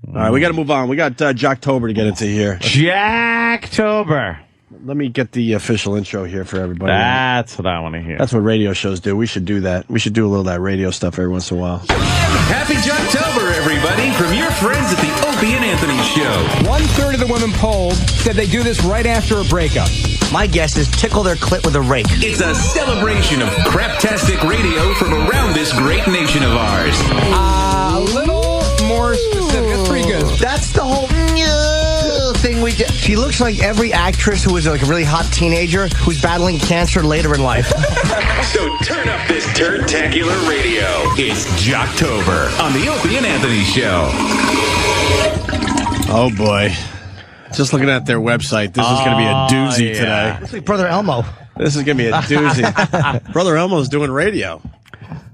All right, we got to move on. We got Jocktober to get into here. Jocktober. Let me get the official intro here for everybody. That's what I want to hear. That's what radio shows do. We should do that. We should do a little of that radio stuff every once in a while. Happy Jocktober, everybody, from your friends at the Opie and Anthony Show. 1/3 of the women polled said they do this right after a breakup. My guess is tickle their clit with a rake. It's a celebration of craptastic radio from around this great nation of ours. A little more specific. That's pretty good. That's the whole thing we did. She looks like every actress who was like a really hot teenager who's battling cancer later in life. So turn up this turd-tacular radio. It's Jocktober on the Opie and Anthony Show. Oh, boy. Just looking at their website, this is going to be a doozy today. It's like Brother Elmo. This is going to be a doozy. Brother Elmo's doing radio.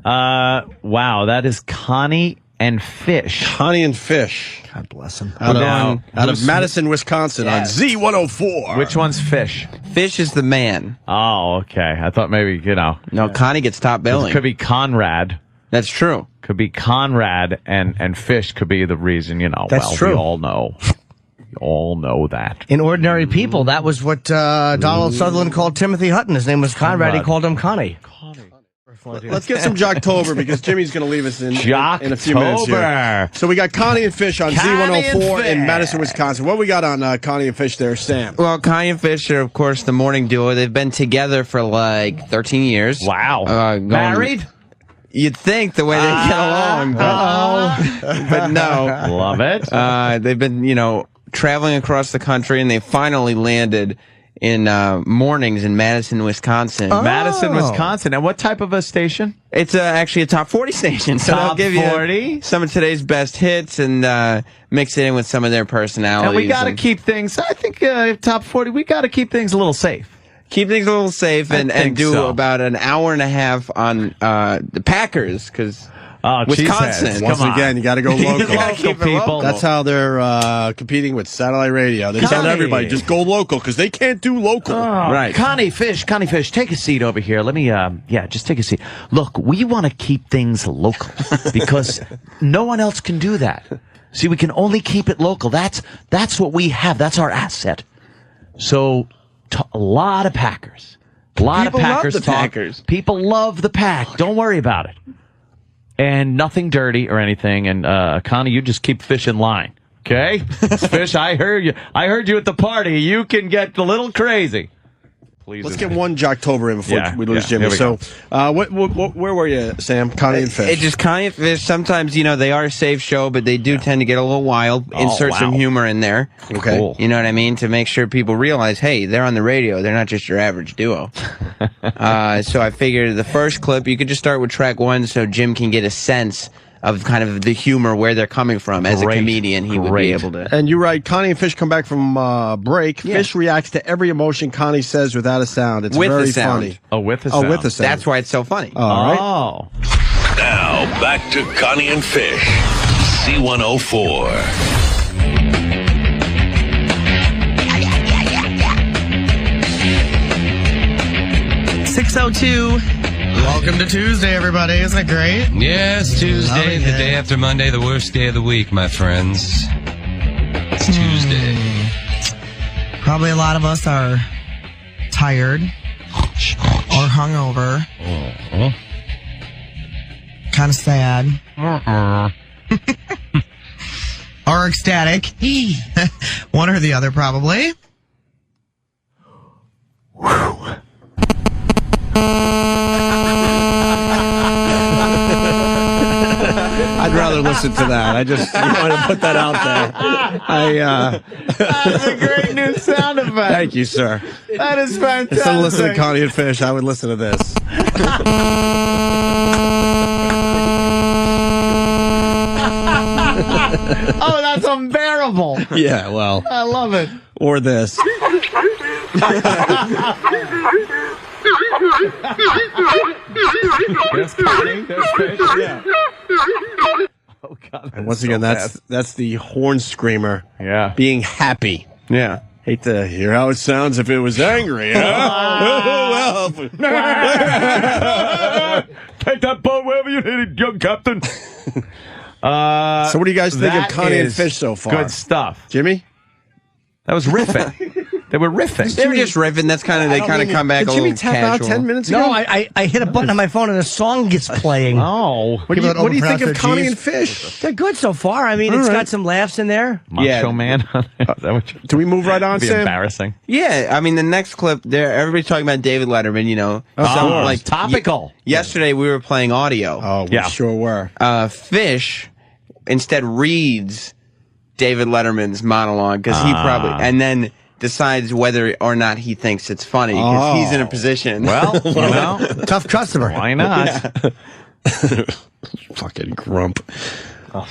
Wow, that is Connie and Fish. Connie and Fish. God bless him. Out of Madison, Wisconsin on Z104. Which one's Fish? Fish is the man. Oh, okay. I thought maybe, No, Connie gets top billing. It could be Conrad. That's true. Could be Conrad, and Fish could be the reason, That's true. We all know. We all know that. In Ordinary People, that was what Donald Sutherland called Timothy Hutton. His name was Conrad. He called him Connie. Let's get some Jocktober because Jimmy's going to leave us in a few minutes here. So we got Connie and Fish on Z104 in Madison, Wisconsin. What we got on Connie and Fish there, Sam? Well, Connie and Fish are, of course, the morning duo. They've been together for like 13 years. Wow. Married? You'd think the way they get along, but no. Love it. They've been, traveling across the country, and they finally landed in mornings in Madison, Wisconsin. Madison, Wisconsin. And what type of a station? It's actually a top 40 station. So Top they'll give 40? you some of today's best hits and mix it in with some of their personalities. And we got to keep things, I think, top 40, we got to keep things a little safe. Keep things a little safe and do about an hour and a half on the Packers, because Wisconsin. Once again, you got to go local. Local people. That's how they're competing with satellite radio. They tell everybody, just go local, because they can't do local. Right. Connie Fish, take a seat over here. Let me, just take a seat. Look, we want to keep things local because no one else can do that. See, we can only keep it local. That's what we have. That's our asset. So, a lot of Packers. A lot of Packers love the Packers. People love the Pack. Don't worry about it. And nothing dirty or anything. And Connie, you just keep Fish in line, okay? Fish, I heard you. I heard you at the party. You can get a little crazy. Please. Let's get one Jocktober in before we lose Jimmy. So, where were you, Sam? Connie and Fish. It's just Connie and Fish. Sometimes, they are a safe show, but they do tend to get a little wild. Insert some humor in there. Okay. Cool. You know what I mean? To make sure people realize, hey, they're on the radio. They're not just your average duo. So I figured the first clip, you could just start with track 1 so Jim can get a sense of kind of the humor, where they're coming from. As a comedian, he would be able to. And you're right. Connie and Fish come back from break. Yeah. Fish reacts to every emotion Connie says without a sound. It's very funny. Oh, with a sound. Oh, with a sound. That's why it's so funny. All right. Oh. Now, back to Connie and Fish. C104. Welcome to Tuesday, everybody. Isn't it great? Yes, Tuesday, the day after Monday, the worst day of the week, my friends. It's Tuesday. Probably a lot of us are tired or hungover. Kind of sad. Or ecstatic. One or the other, probably. I'd rather listen to that. I just want to put that out there. That's a great new sound effect. Thank you, sir. That is fantastic. Instead of listening to Connie and Fish, I would listen to this. Oh, that's unbearable. Yeah, well. I love it. Or this. Yes, Connie. There's Fish. Yeah. Oh, God. And once again, that's the horn screamer. Yeah. Being happy. Yeah. Hate to hear how it sounds if it was angry. Huh? Well, take that boat wherever you need it, young captain. So what do you guys think of Connie and Fish so far? Good stuff. Jimmy? That was riffing. They were riffing. They were just riffing. That's kind of, they kind of come back a little Did Jimmy tap casual. out 10 minutes ago? No, I hit a button on my phone and a song gets playing. Oh. What do you think of Connie and Fish? They're good so far. I mean, it's got some laughs in there. Macho Man. Is that what Do we move right on, be Sam? embarrassing. Yeah, I mean, the next clip, there, everybody's talking about David Letterman, you know. Like topical. Yesterday, we were playing audio. Oh, we sure were. Fish instead reads David Letterman's monologue, because he probably, and then decides whether or not he thinks it's funny, because he's in a position. Well, you know, Tough customer. why not? Fucking grump. Oh,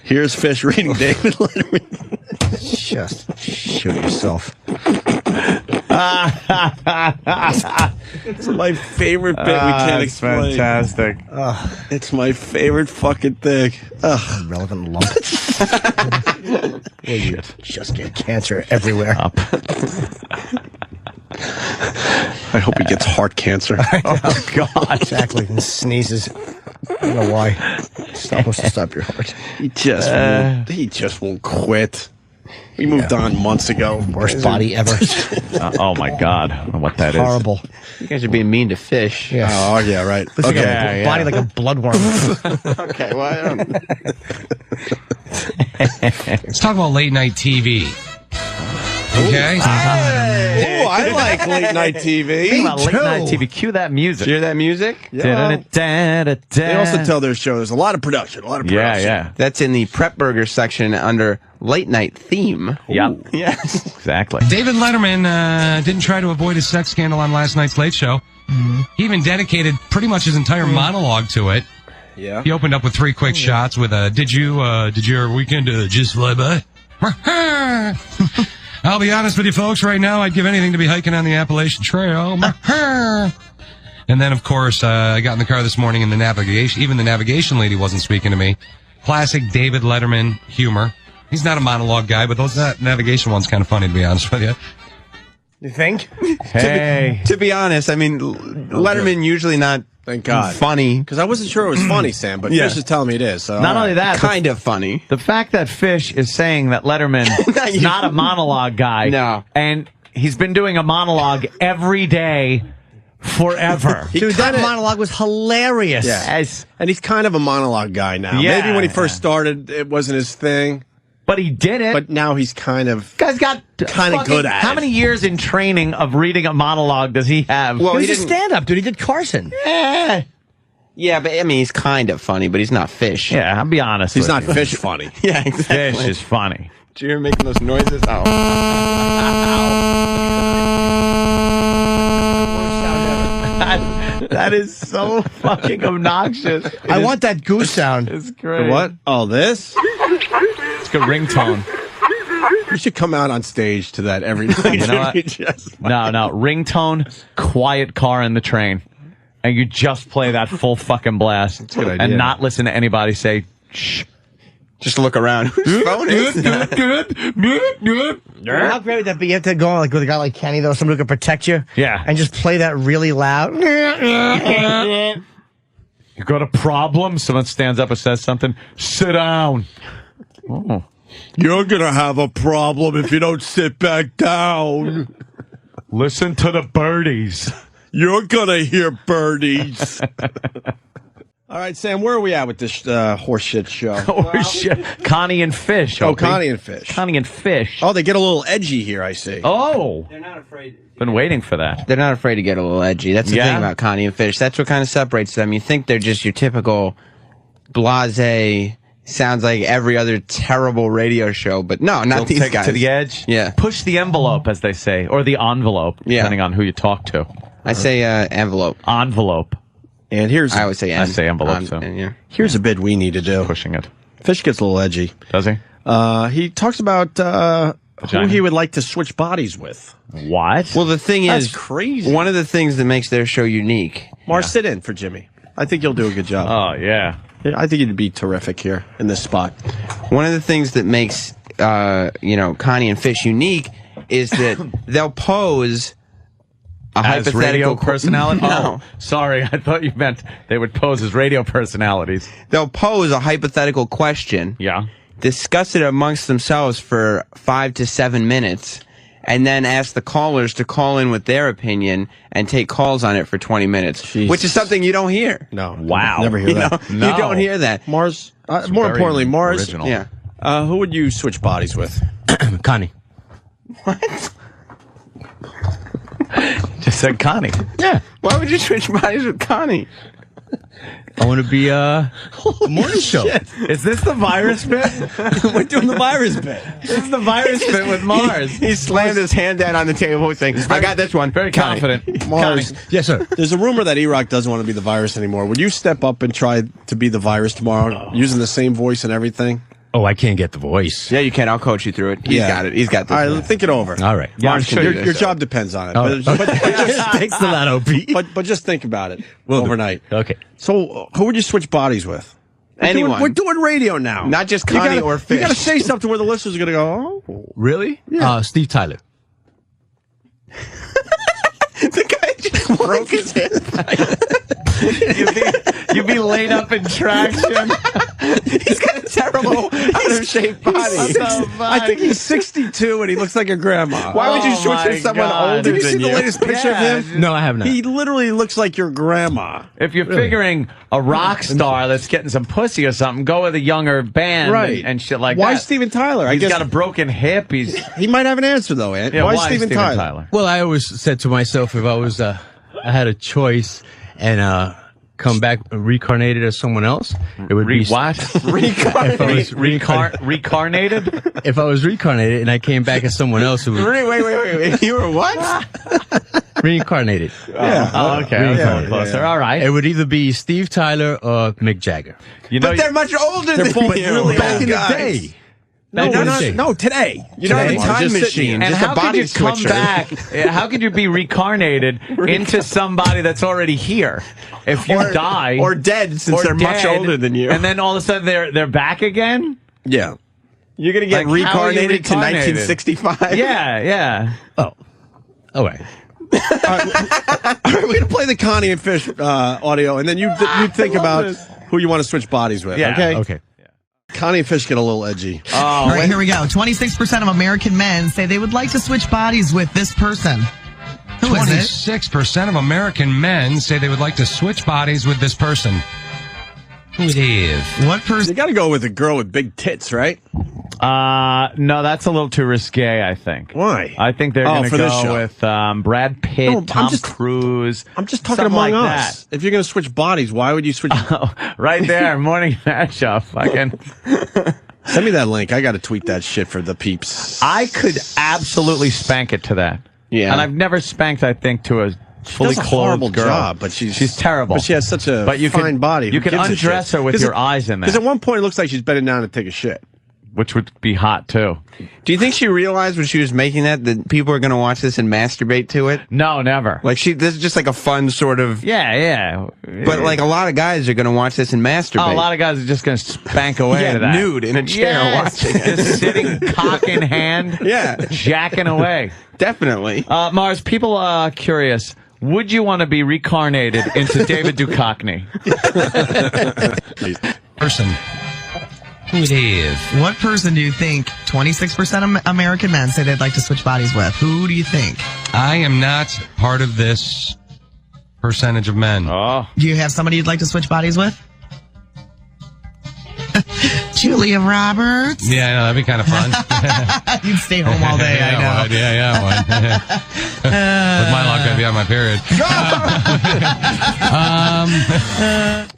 Here's Fish reading David Letterman. Just shoot yourself. It's my favorite bit. We can't it's explain. fantastic. It's my favorite fucking thing. Irrelevant lump. You just get cancer everywhere. I hope he gets heart cancer. Oh, God. Exactly. And sneezes. I don't know why. It's supposed to stop your heart. He just won't quit. We moved on months ago. Worst body ever. Oh, my God. I don't know what that is. Horrible. You guys are being mean to Fish. Yeah. Oh, yeah, right. Looks like Okay, a body like a bloodworm. Okay, well, I don't... Let's talk about late night TV. Okay? Oh, I like late night TV. Think about late night TV. Cue that music. Did you hear that music? They also tell their show there's a lot of production, Yeah. That's in the Prep Burger section under late night theme. Yep. Yes. Exactly. David Letterman didn't try to avoid his sex scandal on last night's Late Show. He even dedicated pretty much his entire monologue to it. Yeah. He opened up with 3 quick shots with did your weekend just fly by? I'll be honest with you folks, right now I'd give anything to be hiking on the Appalachian Trail. And then, of course, I got in the car this morning and the navigation lady wasn't speaking to me. Classic David Letterman humor. He's not a monologue guy, but that navigation one's kind of funny, to be honest with you. You think? Hey. To be honest, I mean, Letterman usually not Thank God. funny. Because I wasn't sure it was funny, Sam, but Fish is telling me it is. So Not only that, Kind of funny. the fact that Fish is saying that Letterman is not a monologue guy. No. And he's been doing a monologue every day forever. Dude, that monologue was hilarious. Yeah. And he's kind of a monologue guy now. Yeah. Maybe when he first started, it wasn't his thing. But he did it. But now he's kind of Guy's got kind of good at it. How many years in training of reading a monologue does he have? Well, He was a stand-up, dude. He did Carson. Yeah, but I mean, he's kind of funny, but he's not Fish. Yeah, I'll be honest. He's with not you. Fish funny. Yeah, exactly. Fish is funny. Did you hear him making those noises? Oh. That is so fucking obnoxious. I want that goose sound. It's great. What? Oh, this? It's a good ringtone. You should come out on stage to that every night. You know what? No. Ringtone, quiet car in the train. And you just play that full fucking blast. That's a good idea. And not listen to anybody say, shh. Just look around. Whose phone is that? How great would that be? You have to go on like with a guy like Kenny, though, somebody who can protect you. Yeah. And just play that really loud. You got a problem? Someone stands up and says something. Sit down. Oh. You're going to have a problem if you don't sit back down. Listen to the birdies. You're going to hear birdies. All right, Sam, where are we at with this horseshit show? Oh, shit. Connie and Fish. Oh, Opie. Connie and Fish. Connie and Fish. Oh, they get a little edgy here, I see. Oh. They're not afraid. Been waiting for that. They're not afraid to get a little edgy. That's the Yeah. thing about Connie and Fish. That's what kind of separates them. You think they're just your typical blasé, sounds like every other terrible radio show, but no, not They'll these take guys. it to the edge. Yeah. Push the envelope, as they say, or the envelope, Yeah. depending on who you talk to. I say envelope. Envelope. And here's I always say I say envelope, so. yeah. here's a bid we need to do. Pushing it. Fish gets a little edgy. Does he? He talks about who Vagina? he would like to switch bodies with. What? Well, the thing That's is, crazy. one of the things that makes their show unique. Mars, sit in for Jimmy. I think you'll do a good job. Oh, yeah. I think you'd be terrific here in this spot. One of the things that makes Connie and Fish unique is that they'll pose A as radio personality? No. Oh, sorry. I thought you meant they would pose as radio personalities. They'll pose a hypothetical question. Yeah. Discuss it amongst themselves for 5 to 7 minutes, and then ask the callers to call in with their opinion and take calls on it for 20 minutes, Jeez. which is something you don't hear. No. Wow. Never hear that. No. You don't hear that. Mars, more importantly, Mars, original. Yeah. who would you switch bodies with? Connie. What? Just said Connie. Yeah. Why would you switch bodies with Connie? I want to be a morning show. Is this the virus bit? We're doing the virus bit. This is the virus bit with Mars. He slammed his hand down on the table saying, I got this one. Very Connie. confident. Mars, Yes, sir. there's a rumor that E-Rock doesn't want to be the virus anymore. Would you step up and try to be the virus tomorrow, using the same voice and everything? Oh, I can't get the voice. Yeah, you can. I'll coach you through it. He's got it. He's got this. All right, think it over. All right. Mars can do Your, this, your so. job depends on it. All right. But just, Thanks a lot, Opie. but just think about it Will do. overnight. Okay. So, who would you switch bodies with? Anyone. We're doing radio now. Not just You Connie gotta- or Fish. You got to say something where the listeners are going to go, oh. Really? Yeah. Steve Tyler. The guy just broke his hip. You'd be laid up in traction. He's got a terrible, out of shape body. I think he's 62 and he looks like a grandma. Why would you Oh switch my with someone God. older Did you than see the latest picture of him? No, I have not. He literally looks like your grandma. If you're figuring a rock star that's getting some pussy or something, go with a younger band and shit like Why that. Steven Tyler? I He's guess got a broken hip. he might have an answer though, Ant. Yeah, why why Steven Tyler? Well, I always said to myself, if I was, I had a choice and come back reincarnated as someone else, it would be What? If I was Reincarnated? if I was reincarnated and I came back as someone else, it would Wait. You were what? reincarnated. Oh, okay. Yeah. Closer. All right. It would either be Steve Tyler or Mick Jagger. You know, But they're much older than both you. really Back old in the guys. day. No, Back in the day. no, today. You don't have a Today. time Just sitting machine. here. and Just a how could body you come switcher. back? How could you be reincarnated into somebody that's already here? If you die Or dead, since or they're much dead, older than you. and then all of a sudden they're back again. Yeah. You're going to get Like, how are you reincarnated to reincarnated? 1965? Yeah. Oh. All right. All right, we're going to play the Connie and Fish audio, and then you think about who you want to switch bodies with, Yeah. okay? Okay. Connie and Fish get a little edgy. All right, here we go. 26% of American men say they would like to switch bodies with this person. Who is it? 26% of American men say they would like to switch bodies with this person. Who it is? What You person? got to go with a girl with big tits, right? No, that's a little too risque, I think. Why? I think they're Oh, going to for this go show. with Brad Pitt, No, I'm Tom just- Cruise. I'm just talking something among like us. If you're going to switch bodies, why would you switch? that. Right there, morning matchup. Send me that link. I got to tweet that shit for the peeps. I could absolutely spank it to that. Yeah. And I've never spanked, I think, to a fully She does a clothed horrible girl. job, but she's terrible. But she has such a But you fine can, body. You Who can gives a undress shit? her with your eyes in Because there, at one point it looks like she's bending down to take a shit. which would be hot too. Do you think she realized when she was making that people are going to watch this and masturbate to it? No, never. Like this is just like a fun sort of. Yeah. But like a lot of guys are going to watch this and masturbate. Oh, a lot of guys are just going to spank away Yeah, to that. nude in a chair Yes, watching it. just sitting cock in hand. Yeah. Jacking away. Definitely. Mars, people are curious. Would you want to be reincarnated into David Duchovny? Person. Who it is? What person do you think 26% of American men say they'd like to switch bodies with? Who do you think? I am not part of this percentage of men. Oh. Do you have somebody you'd like to switch bodies with? Julia Roberts. Yeah, no, that'd be kind of fun. You'd stay home all day, I know. I would. Yeah, I would. With my luck, I'd be on my period.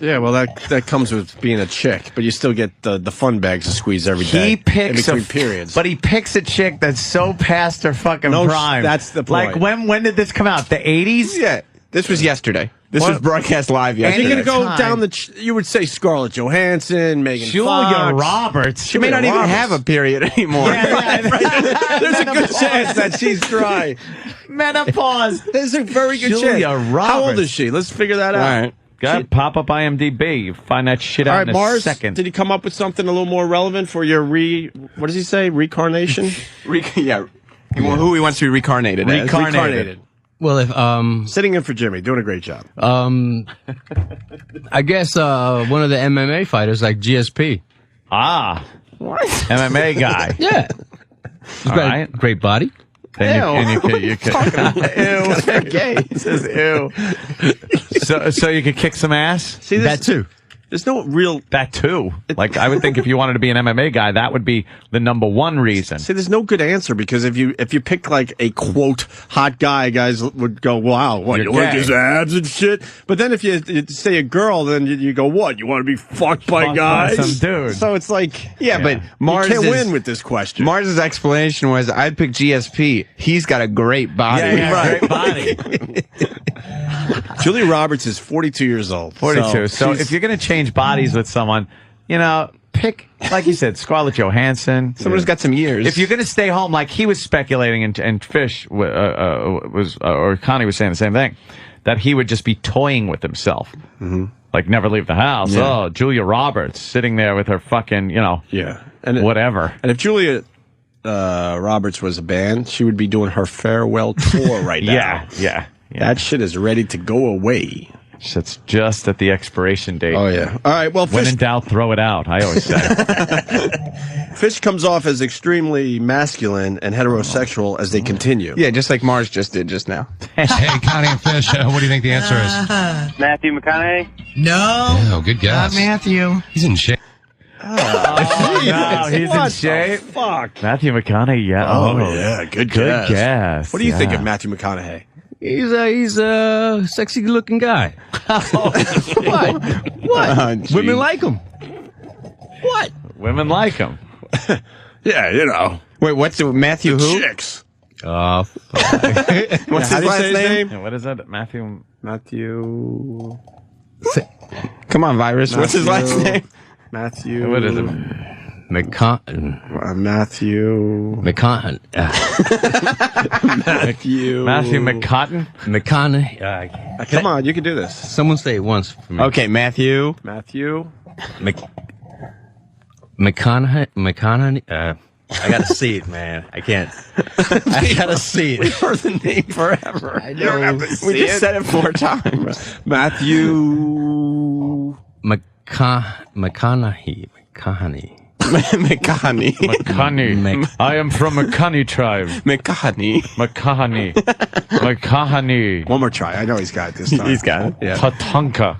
Yeah, well, that comes with being a chick, but you still get the fun bags to squeeze every day. He picks in between periods. but he picks a chick that's so past her fucking No, prime. that's the point. Like when did this come out? The 80s? Yeah. This was yesterday. This What? was broadcast live If yesterday. you're going to go Time. down you would say Scarlett Johansson, Megan Julia Fox. Roberts. She may not even have a period anymore. There's a good chance that she's dry. Menopause. There's a very good Julia chance. Roberts. How old is she? Let's figure that All out. right. God, pop up IMDb. You find that shit All out right, in a Mars, second. did he come up with something a little more relevant for your what does he say? Reincarnation? Yeah. Who he wants to be reincarnated as. Reincarnated. Well, if sitting in for Jimmy, doing a great job. I guess one of the MMA fighters like GSP. Ah, what? MMA guy. Yeah, he's got a great body. And you could ew. Gay. He says ew. So you could kick some ass. See, that too. There's no real... That too. Like, I would think if you wanted to be an MMA guy, that would be the number one reason. See, there's no good answer because if you pick like a quote hot guy, guys would go, "Wow, what you like his abs and shit." But then if you say a girl, then you go, "What? You want to be fucked by guys?" By some dude. So it's like, yeah, but Mars can't win with this question. Mars's explanation was, "I'd pick GSP. He's got a great body." Yeah, great body. Julia Roberts is 42 years old. 42. So if you're going to change bodies with someone, pick, like you said, Scarlett Johansson. Someone who's got some years. If you're going to stay home, like he was speculating, and Fish or Connie was saying the same thing, that he would just be toying with himself. Mm-hmm. Like never leave the house. Yeah. Oh, Julia Roberts sitting there with her fucking, and whatever. And if Julia Roberts was a band, she would be doing her farewell tour right now. Yeah. That shit is ready to go away. It's just at the expiration date. Oh, yeah. All right, well, when in doubt, throw it out, I always say. Fish comes off as extremely masculine and heterosexual as they continue. Yeah, just like Mars just did just now. Hey, Connie and Fish, what do you think the answer is? Matthew McConaughey? No. Oh, good guess. Not Matthew. He's in shape. Oh, no, he's in shape. Fuck. Matthew McConaughey, yeah. Oh, yeah, good guess. What do you think of Matthew McConaughey? He's a sexy looking guy. What? Oh, Women like him. What? Women like him. Yeah, Wait, what's the Matthew who? Chicks. What's his last name? Yeah, what is that? Matthew. Come on, Virus. What's his last name? Matthew. What is it? Matthew. McConaughey. Matthew McCotton? McConaughey. Come on, you can do this. Someone say it once for me. Okay, Matthew. McConaughey. I gotta see it, man. I can't. I gotta see it. We've heard the name forever. I know. We just said it 4 times. Matthew. McConaughey. McConaughey. I am from McConaughey tribe. McConaughey. One more try. I know he's got it this time. He's got it. Yeah. Patonka.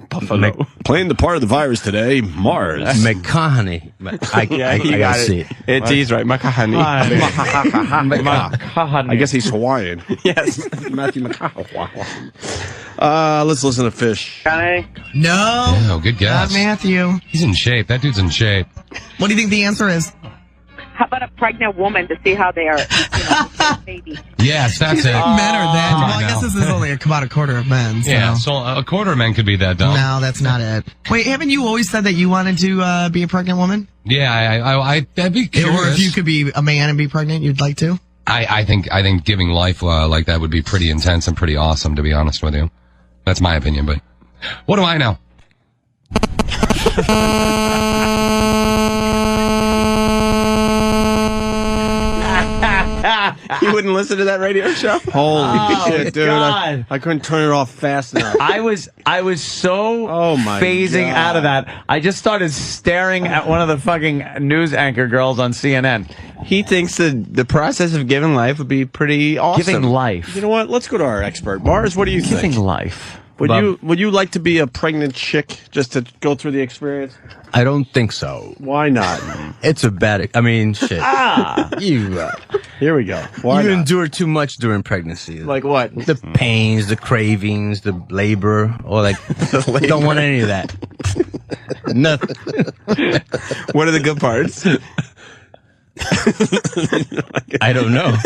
Buffalo. Playing the part of the virus today, Mars. McConaughey. I gotta see it. He's right. McConaughey. I guess he's Hawaiian. Yes. Matthew McConaughey. Let's listen to Fish. No. Oh, good guess. Not Matthew. He's in shape. That dude's in shape. What do you think the answer is? How about a pregnant woman to see how they are, baby? Yes, that's it. Men are that. Come on Well, I guess now. this is only about a quarter of men. So. Yeah, so a quarter of men could be that dumb. No, that's not it. Wait, haven't you always said that you wanted to be a pregnant woman? Yeah, I'd be curious. Or if you could be a man and be pregnant, you'd like to? I think giving life like that would be pretty intense and pretty awesome, to be honest with you. That's my opinion, but what do I know? You wouldn't listen to that radio show? Holy shit, dude. God. I couldn't turn it off fast enough. I was so phasing God. out of that. I just started staring at one of the fucking news anchor girls on CNN. He thinks the process of giving life would be pretty awesome. Giving life. You know what? Let's go to our expert. Mars, what do you think? Giving life. Would you like to be a pregnant chick just to go through the experience? I don't think so. Why not? It's a bad. I mean, shit. Here we go. Why you not? endure too much during pregnancy. Like what? The pains, the cravings, the labor, or like don't want any of that. Nothing. What are the good parts? I don't know.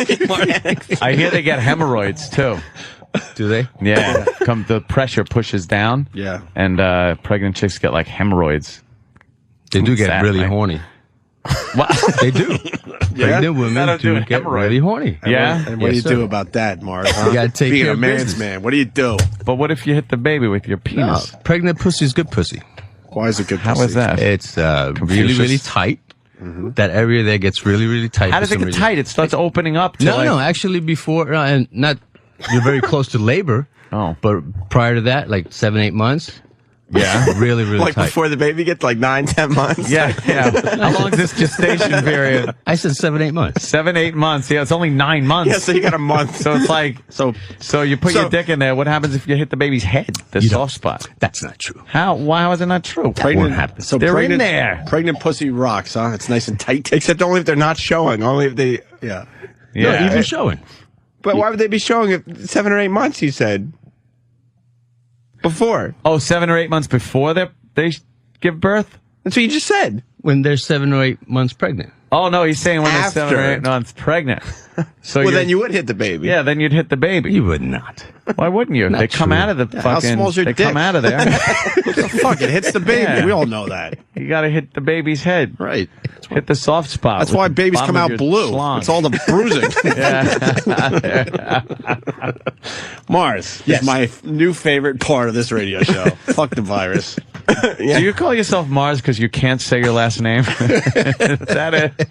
I hear they get hemorrhoids too. Do they? Yeah. The pressure pushes down. Yeah. And pregnant chicks get like hemorrhoids. They do get Sad, really right? horny. What? They do. Pregnant women do get hemorrhoid. really horny. Yeah. And what do you do about that, Mars? Huh? You gotta take Being care a of man's business. man, what do you do? But what if you hit the baby with your No, penis? pregnant pussy is good pussy. Why is it good? How pussy? is that? It's really, really tight. that area there gets really, really tight. How does it get tight? It starts opening up. No, actually before, and not, you're very close to labor. Oh. But prior to that, like 7-8 months. Yeah. Really, really like tight. before the baby gets like 9-10 months. Yeah. How long is this gestation period? I said 7-8 months. 7-8 months. Yeah, it's only 9 months. Yeah, so you got a month. So it's like, so you put your dick in there. What happens if you hit the baby's head, the soft spot? That's not true. Why is it not true? That won't happen. So they're pregnant, in there. Pregnant pussy rocks, huh? It's nice and tight. Except only if they're not showing. Only if they. Yeah. No, even showing. But why would they be showing if 7 or 8 months? You said. Before. Oh, 7 or 8 months before they give birth? That's what you just said. When they're 7 or 8 months pregnant. Oh, no, he's saying when After. they're 7 or 8 months pregnant. So Well, then you would hit the baby. Yeah, then you'd hit the baby. You would not. Why wouldn't you? Not They come true. out of the How fucking... small's your they dick? come out of there. Fuck, it hits the baby. Yeah. We all know that. You gotta hit the baby's head. Right. Hit the soft spot. That's with why the babies bottom come of out your blue. schlong. It's all the bruising. Mars Yes. is my new favorite part of this radio show. Fuck the virus. Do you call yourself Mars because you can't say your last name? Is that it?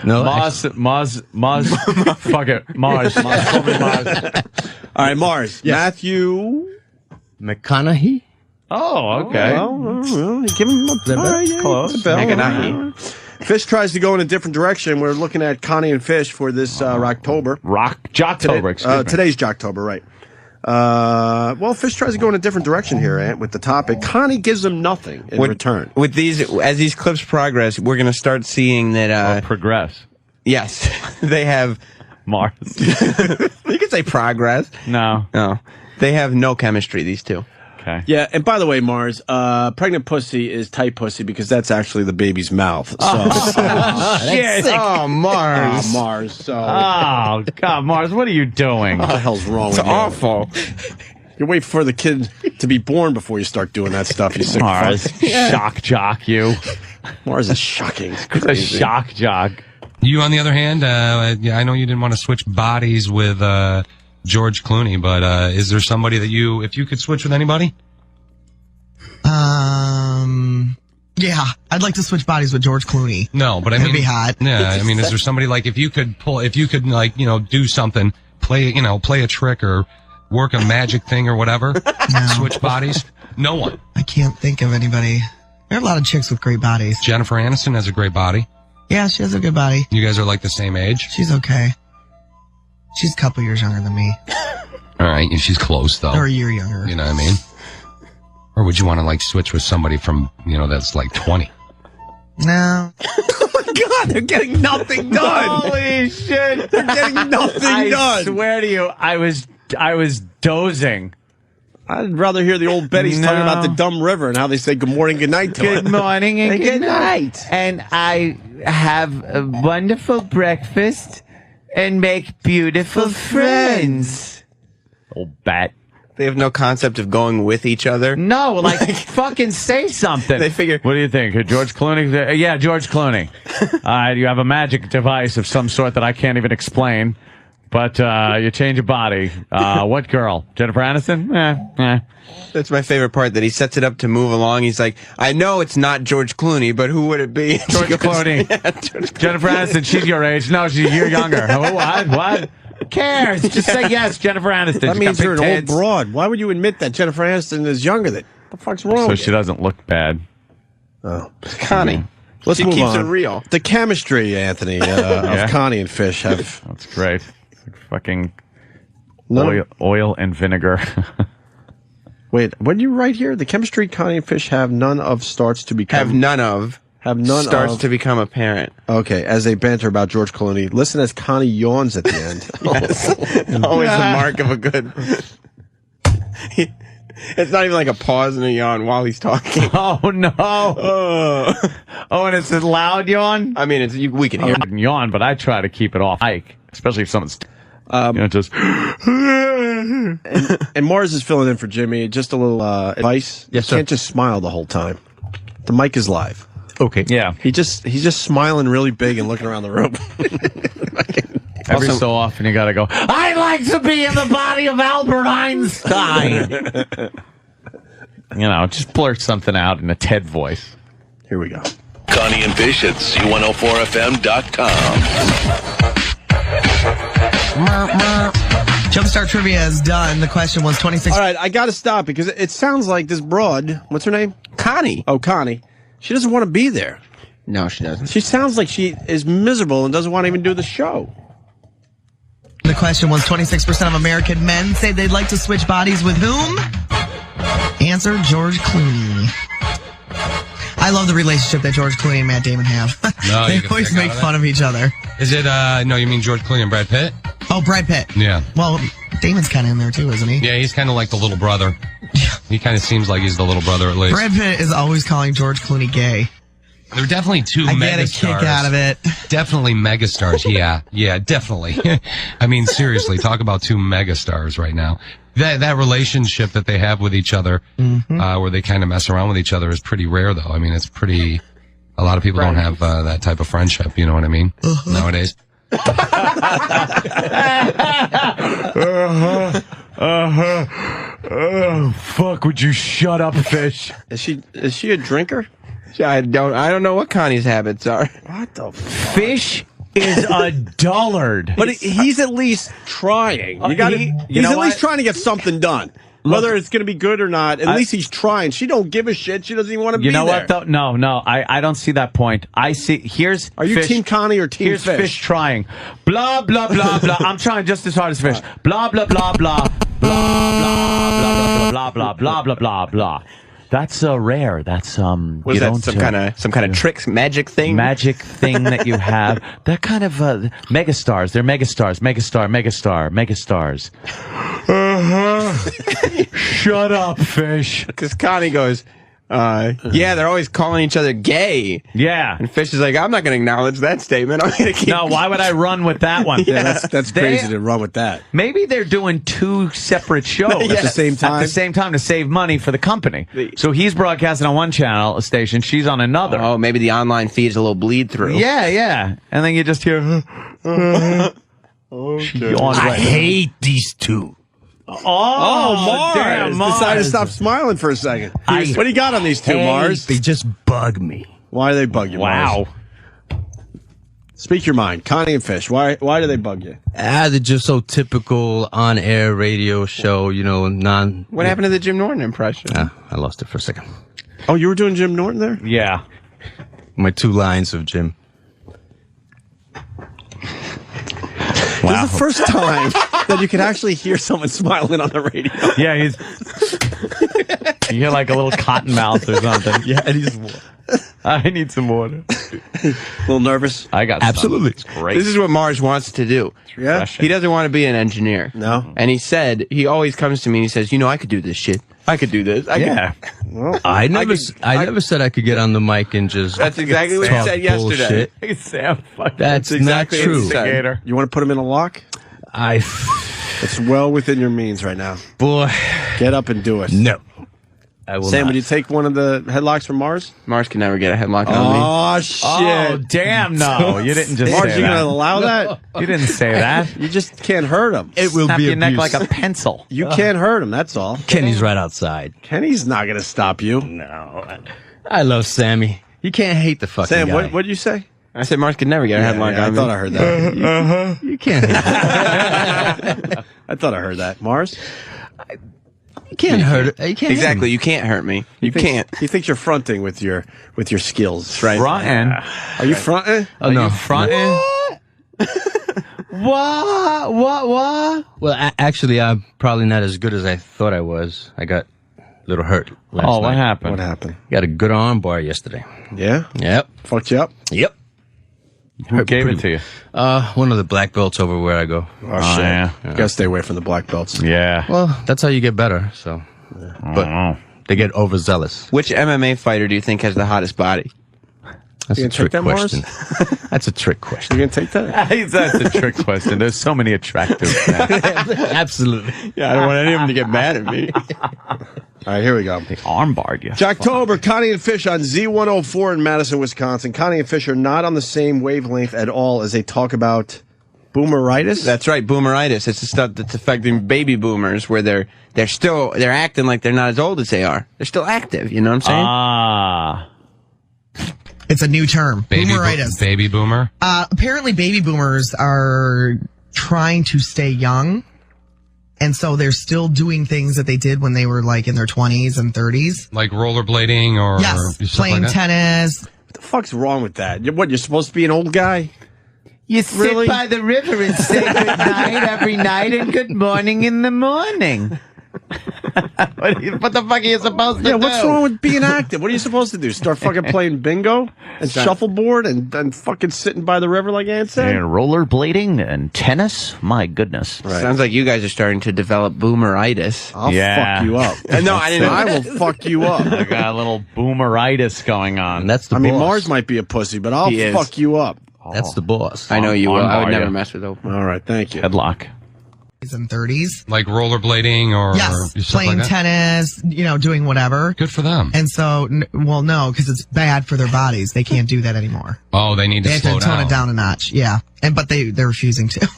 No. Mars. Fuck it. Mars. Call me Mars. All right, Mars. Yes. Matthew. McConaughey? Oh, okay. Well, give him a all right, yeah, Close. it's a bell. McConaughey. Fish tries to go in a different direction. We're looking at Connie and Fish for this Rocktober. Jocktober, excuse me. Today's Jocktober, right. Well, Fish tries to go in a different direction here, Ant, with the topic. Connie gives them nothing in return. With these, as these clips progress, we're going to start seeing that. Progress. Yes, they have. Mars. You could say progress. No. No, they have no chemistry. These two. Okay. Yeah, and by the way, Mars, pregnant pussy is tight pussy because that's actually the baby's mouth. So, Shit. Oh, Mars. Mars. So, Oh, God, Mars, what are you doing? what the hell's wrong It's with you? awful. You wait for the kid to be born before you start doing that stuff. You sick Mars, fuck. shock jock you. Mars is shocking. It's It's a crazy. shock jock. You, on the other hand, yeah, I know you didn't want to switch bodies with George Clooney, but is there somebody that if you could switch with anybody? Yeah, I'd like to switch bodies with George Clooney. No, but I That'd mean, be hot. Yeah, I mean, is there somebody like if you could like do something, play a trick or work a magic thing or whatever, switch bodies? No one. I can't think of anybody. There are a lot of chicks with great bodies. Jennifer Aniston has a great body. Yeah, she has a good body. You guys are like the same age. She's okay. She's a couple years younger than me. All right, she's close though. Or a year younger. You know what I mean? Or would you want to like switch with somebody from that's like 20? No. God, they're getting nothing done. Holy shit. They're getting nothing I done. swear to you, I was dozing. I'd rather hear the old Betty's talking about the dumb river and how they say good morning, good night to it. Good morning and good night. And I have a wonderful breakfast and make beautiful friends. Old bat. They have no concept of going with each other. No, like fucking say something. They figure. What do you think? George Clooney? Yeah, George Clooney. You have a magic device of some sort that I can't even explain. But you change your body. What girl? Jennifer Aniston? That's my favorite part, that he sets it up to move along. He's like, I know it's not George Clooney, but who would it be? George Clooney. Yeah, George Clooney. Jennifer Aniston, she's your age. No, you're younger. What? Who cares? Just say yes, Jennifer Aniston. That She's means got you're big an old tits. broad. Why would you admit that Jennifer Aniston is younger than? What the fuck's wrong So with she you? doesn't look bad. Oh. Connie. Let's She move keeps on. it real. The chemistry, Anthony, of Connie and Fish have... That's great. It's like fucking No. oil and vinegar. Wait, what did you write here? The chemistry Connie and Fish have none of starts to become... Have none starts of. To become apparent. Okay, as they banter about George Clooney, listen as Connie yawns at the end. Always the mark of a good... It's not even like a pause and a yawn while he's talking. Oh, no. Oh, and it's a loud yawn? I mean, we can hear I can yawn, but I try to keep it off mic, especially if someone's... just... And Mars is filling in for Jimmy. Just a little advice. Yes, You sir. can't just smile the whole time. The mic is live. Okay. Yeah. He's just smiling really big and looking around the room. Every so often you gotta go, I'd like to be in the body of Albert Einstein. Just blurt something out in a Ted voice. Here we go. Connie and Fish at Z104FM.com. Jumpstart Trivia is done. The question was 26. All right, I got to stop because it sounds like this broad, what's her name? Connie. Oh, Connie. She doesn't want to be there. No, she doesn't. She sounds like she is miserable and doesn't want to even do the show. The question was 26% of American men say they'd like to switch bodies with whom? Answer, George Clooney. I love the relationship that George Clooney and Matt Damon have. No, they you can always pick make out of fun of each other. Is it, no, you mean George Clooney and Brad Pitt? Oh, Brad Pitt. Yeah. Well, Damon's kind of in there too, isn't he? Yeah, he's kind of like the little brother. He kind of seems like he's the little brother at least. Brad Pitt is always calling George Clooney gay. They're definitely two I megastars. get a kick out of it. Definitely megastars. Yeah, definitely. I mean, seriously, talk about two megastars right now. That relationship that they have with each other, where they kind of mess around with each other, is pretty rare, though. I mean, it's pretty. A lot of people don't have that type of friendship. You know what I mean? Nowadays. Oh, fuck, would you shut up, Fish? Is she a drinker? I don't know what Connie's habits are. What the Fish is a dullard. But he's at least trying. He's know at least what? trying to get something done. Whether it's going to be good or not, at least he's trying. She don't give a shit. She doesn't even want to be there. You know what, though? No, I don't see that point. I see, here's Are you Fish, Team Connie or Team here's Fish? Fish trying. Blah, blah, blah, blah. I'm trying just as hard as Fish. Blah, blah, blah, blah. Blah, blah, blah, blah, blah, blah, blah, blah. That's rare. That's What is that? Some kind of tricks, magic thing? Magic thing that you have. That kind of megastars. They're megastars. Megastars. Shut up, Fish. Because Connie goes, yeah, they're always calling each other gay. Yeah. And Fish is like, I'm not going to acknowledge that statement. I'm going to keep. No, why would I run with that one? Yeah, that's crazy to run with that. Maybe they're doing two separate shows At the same time. At the same time to save money for the company. So he's broadcasting on one channel, a station. She's on another. Oh, maybe the online feed's a little bleed through. Yeah. And then you just hear. I hate these two. Mars. damn, Mars. Decided to stop smiling for a second. I What do you got on these two, Mars? They just bug me. Why do they bug you, Mars? Speak your mind. Connie and Fish, why do they bug you? They're just so typical on-air radio show, What happened to the Jim Norton impression? I lost it for a second. Oh, you were doing Jim Norton there? Yeah. My two lines of Jim. This is the first time that you can actually hear someone smiling on the radio. Yeah, you hear like a little cotton mouth or something. Yeah, and he's... I need some water. A little nervous? I got Absolutely. It's great. This is what Mars wants to do. Yeah? He doesn't want to be an engineer. No. And he always comes to me and he says, I could do this shit. I could do this. Well, I never said I could get on the mic and just... That's exactly what you talk said yesterday. bullshit. Sam, That's exactly not what he true. said. you want to put him in a lock? It's well within your means right now. Boy. Get up and do it. No. I will Sam, not. would you take one of the headlocks from Mars? Mars can never get a headlock on me. Oh, shit. Oh, damn, no. You didn't just Mars, say you going to that. allow that? You didn't say that. You just can't hurt him. It will Snap be your neck abuse. like a pencil. You can't hurt him, that's all. Kenny's right outside. Kenny's not going to stop you. No. I love Sammy. You can't hate the fucking Sam, guy. what did you say? I said Mars could never get a headlock I on me. thought I heard that. You can't hate him. I thought I heard that. Mars? You can't hurt it. You can't hit Exactly. him. You can't hurt me. You can't. He thinks you're fronting with your skills, right? Frontin'. Are you fronting? Oh, no. Frontin'. What? Well, actually, I'm probably not as good as I thought I was. I got a little hurt last Oh, what night. happened? What happened? Got a good arm bar yesterday. Yeah? Yep. Fucked you up? Yep. Who gave it to you? One of the black belts over where I go. Oh, shit. yeah. You gotta stay away from the black belts. Yeah. Well, that's how you get better, so. But they get overzealous. Which MMA fighter do you think has the hottest body? That's You a gonna take trick that, Mars? question. That's a trick question. You gonna take that? That's a trick question. There's so many attractive Absolutely. Yeah, I don't want any of them to get mad at me. All right, here we go. armbarred you. Jocktober, Connie and Fish on Z104 in Madison, Wisconsin. Connie and Fish are not on the same wavelength at all as they talk about boomeritis. That's right, boomeritis. It's the stuff that's affecting baby boomers, where they're acting like they're not as old as they are. They're still active. You know what I'm saying? Ah. It's a new term. Boomeritis. Baby boomer? Apparently baby boomers are trying to stay young. And so they're still doing things that they did when they were like in their 20s and 30s. Like rollerblading or yes, playing like tennis. What the fuck's wrong with that? What, you're supposed to be an old guy? You sit by the river and say good night every night and good morning in the morning. What the fuck are you supposed to do? Yeah, what's wrong with being active? What are you supposed to do? Start fucking playing bingo and shuffleboard and fucking sitting by the river like Ann said? And rollerblading and tennis? My goodness. Right. Sounds like you guys are starting to develop boomeritis. I'll fuck you up. No, I didn't. I will fuck you up. I got a little boomeritis going on. And that's the I boss. mean, Mars might be a pussy, but I'll fuck you up. That's the boss. I know you will. I would Mario. never mess with Opie. All right, thank you. Headlock. And 30s. Like rollerblading or yes, stuff playing like that? tennis, doing whatever. Good for them. And so, no, because it's bad for their bodies. They can't do that anymore. Oh, they need to They have slow to tone it down a notch. Yeah, but they're refusing to.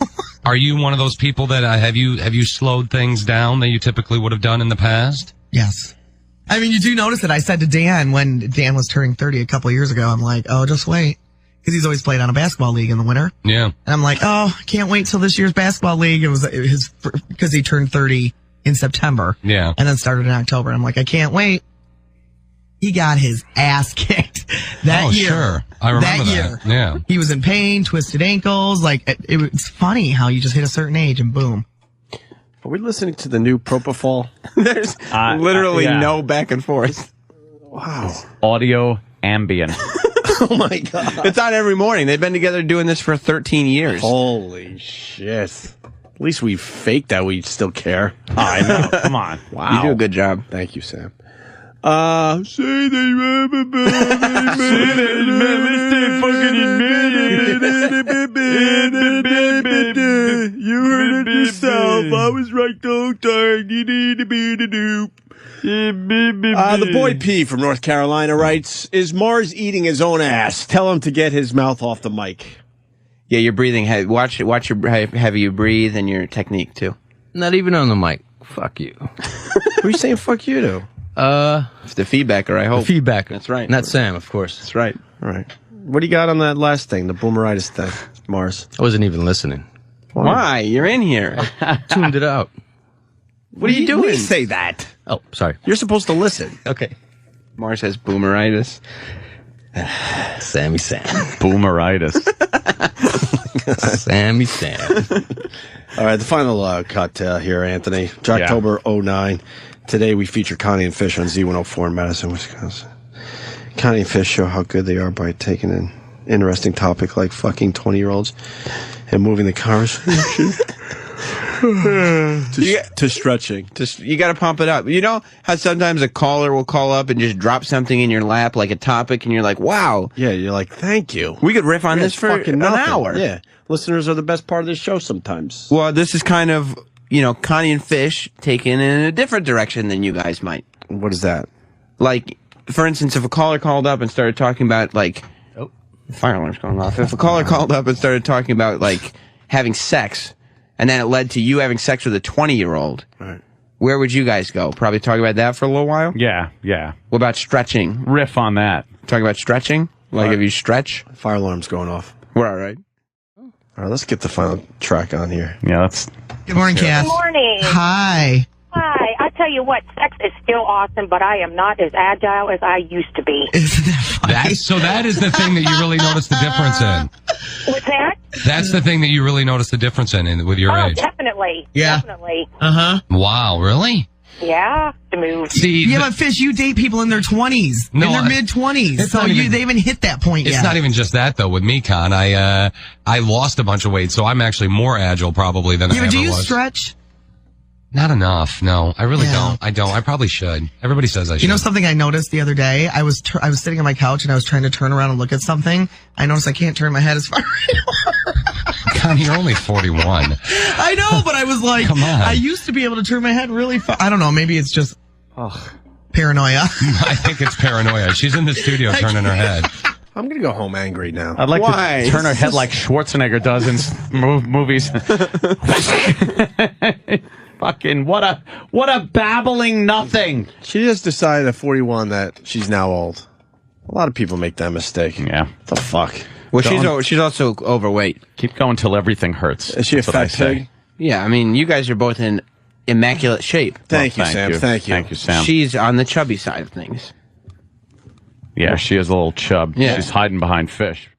Are you one of those people that have you slowed things down that you typically would have done in the past? Yes. I mean, you do notice that I said to Dan when Dan was turning 30 a couple of years ago, I'm like, oh, just wait. Because he's always played on a basketball league in the winter. Yeah. And I'm like, oh, I can't wait till this year's basketball league. It was because he turned 30 in September. Yeah. And then started in October. I'm like, I can't wait. He got his ass kicked that year. Sure. I remember that. Year. Yeah. He was in pain, twisted ankles. Like, it's funny how you just hit a certain age and boom. Are we listening to the new Propofol? There's literally no back and forth. Wow. Audio ambient. Oh my God. It's on every morning. They've been together doing this for 13 years. Holy shit. At least we faked that we still care. I know. Come on. Wow. You do a good job. Thank you, Sam. Say they remember you heard it yourself. I was right the whole time. The boy P from North Carolina writes, is Mars eating his own ass? Tell him to get his mouth off the mic. Yeah, you're breathing heavy. Watch how heavy you breathe and your technique, too. Not even on the mic. Fuck you. Who are you saying fuck you to? It's the feedbacker, I hope. The feedbacker. That's right. Not Sam, of course. That's right. All right. What do you got on that last thing, the boomeritis thing, Mars? I wasn't even listening. Why? You're in here. Tuned it out. What are you doing? We say that. Oh, sorry. You're supposed to listen. Okay. Mars has boomeritis. Sammy Sam. Boomeritis. Sammy Sam. All right, the final cut here, Anthony. Jocktober 09. Today we feature Connie and Fish on Z104 in Madison, Wisconsin. Connie and Fish show how good they are by taking an interesting topic like fucking 20-year-olds and moving the conversation to stretching. You got to pump it up. You know how sometimes a caller will call up and just drop something in your lap like a topic and you're like, wow. Yeah, you're like, thank you. We could riff on this for fucking an nothing. hour. Yeah. Listeners are the best part of this show sometimes. Well, this is kind of, Connie and Fish taken in a different direction than you guys might. What is that? Like, for instance, if a caller called up and started talking about, like, fire alarm's going off. If a caller called up and started talking about, like, having sex, and then it led to you having sex with a 20-year-old, right, where would you guys go? Probably talk about that for a little while? Yeah. What about stretching? Riff on that. Talk about stretching? Like, if you stretch? Fire alarm's going off. We're all right. All right, let's get the final track on here. Yeah, let's... Good morning, Cass. Good morning. Hi. Hi. I tell you what, sex is still awesome, but I am not as agile as I used to be. Isn't that funny? So that is the thing that you really notice the difference in. What's that? That's the thing that you really notice the difference in with your age. Definitely. Yeah. Definitely. Uh-huh. Wow, really? Yeah, to move. See, Yeah, but Fish, you date people in their 20s. No, in their I- mid-20s. it's So not even- they haven't hit that point it's yet. not even just that though. With me, Con, I lost a bunch of weight, so I'm actually more agile probably than I Yeah, ever but do you was. stretch? Not enough. No, I really Yeah. don't. I probably should. Everybody says I should. You know something I noticed the other day? I was sitting on my couch and I was trying to turn around and look at something. I noticed I can't turn my head as far. Con, you're only 41. I know, but I was like, Come on. I used to be able to turn my head really far. I don't know. Maybe it's just paranoia. I think it's paranoia. She's in the studio turning her head. I'm going to go home angry now. I'd like Why? to turn her head like Schwarzenegger does in movies. Fucking what a babbling nothing. She just decided at 41 that she's now old. A lot of people make that mistake. Yeah. What the fuck? Well, she's also overweight. Keep going till everything hurts. Is she a That's what I fat say. pig? Yeah, I mean, you guys are both in immaculate shape. Thank you, Sam. Thank you. Thank you, Sam. She's on the chubby side of things. Yeah, she is a little chub. Yeah. She's hiding behind Fish.